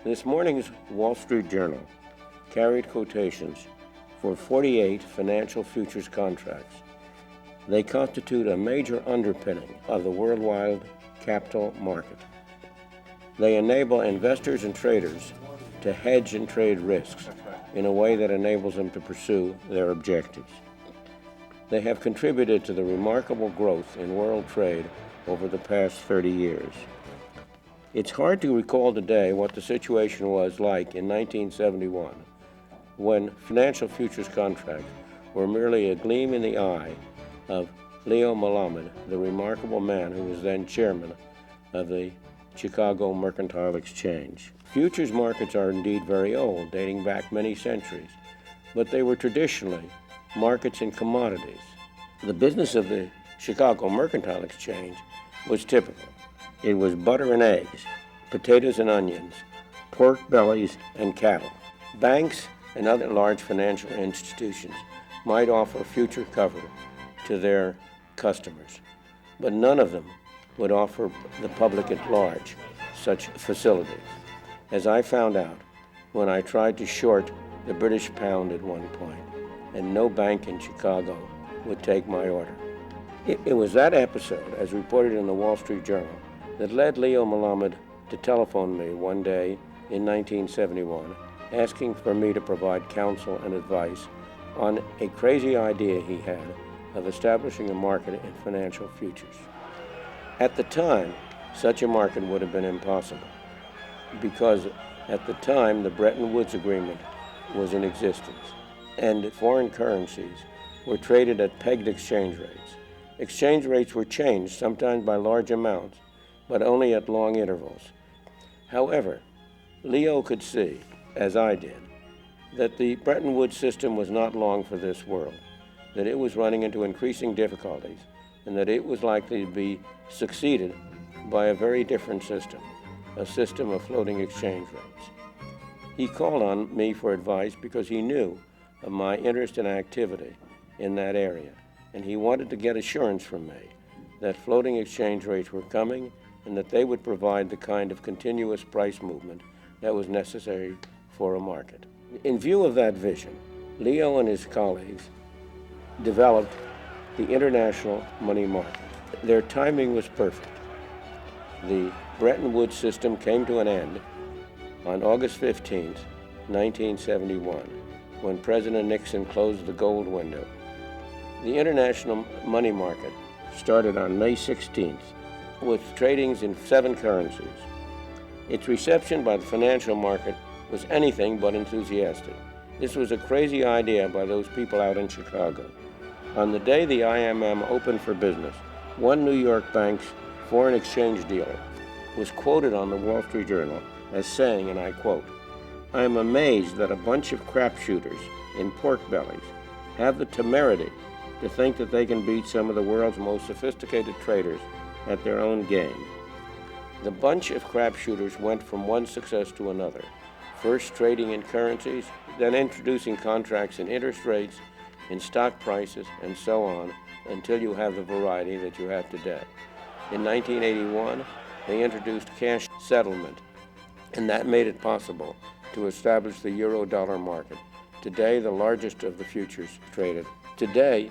This morning's Wall Street Journal carried quotations for 48 financial futures contracts. They constitute a major underpinning of the worldwide capital market. They enable investors and traders to hedge and trade risks in a way that enables them to pursue their objectives. They have contributed to the remarkable growth in world trade over the past 30 years. It's hard to recall today what the situation was like in 1971, when financial futures contracts were merely a gleam in the eye of Leo Melamed, the remarkable man who was then chairman of the Chicago Mercantile Exchange. Futures markets are indeed very old, dating back many centuries, but they were traditionally markets in commodities. The business of the Chicago Mercantile Exchange was typical. It was butter and eggs, potatoes and onions, pork bellies and cattle. Banks and other large financial institutions might offer future cover to their customers, but none of them would offer the public at large such facilities, as I found out when I tried to short the British pound at one point, and no bank in Chicago would take my order. It was that episode, as reported in the Wall Street Journal, that led Leo Melamed to telephone me one day in 1971, asking for me to provide counsel and advice on a crazy idea he had of establishing a market in financial futures. At the time, such a market would have been impossible, because at the time the Bretton Woods Agreement was in existence, and foreign currencies were traded at pegged exchange rates. Exchange rates were changed, sometimes by large amounts, but only at long intervals. However, Leo could see, as I did, that the Bretton Woods system was not long for this world, that it was running into increasing difficulties, and that it was likely to be succeeded by a very different system, a system of floating exchange rates. He called on me for advice because he knew of my interest and activity in that area, and he wanted to get assurance from me that floating exchange rates were coming and that they would provide the kind of continuous price movement that was necessary for a market. In view of that vision, Leo and his colleagues developed the international money market. Their timing was perfect. The Bretton Woods system came to an end on August 15, 1971, when President Nixon closed the gold window. The international money market started on May 16th with tradings in 7 currencies. Its reception by the financial market was anything but enthusiastic. This was a crazy idea by those people out in Chicago. On the day the IMM opened for business, one New York bank's foreign exchange dealer was quoted on the Wall Street Journal as saying, and I quote, "I am amazed that a bunch of crapshooters in pork bellies have the temerity to think that they can beat some of the world's most sophisticated traders at their own game." The bunch of crapshooters went from one success to another, first trading in currencies, then introducing contracts in interest rates, in stock prices, and so on, until you have the variety that you have today. In 1981, they introduced cash settlement, and that made it possible to establish the euro-dollar market, today the largest of the futures traded. Today,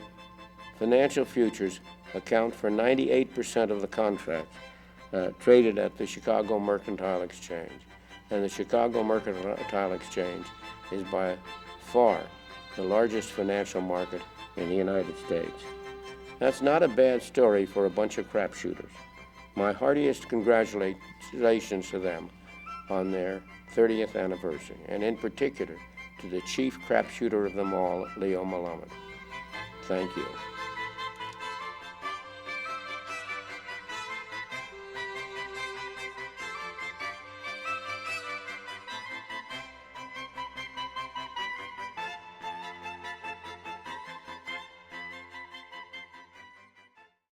financial futures account for 98% of the contracts traded at the Chicago Mercantile Exchange, and the Chicago Mercantile Exchange is by far the largest financial market in the United States. That's not a bad story for a bunch of crapshooters. My heartiest congratulations to them on their 30th anniversary, and in particular to the chief crapshooter of them all, Leo Melamed. Thank you.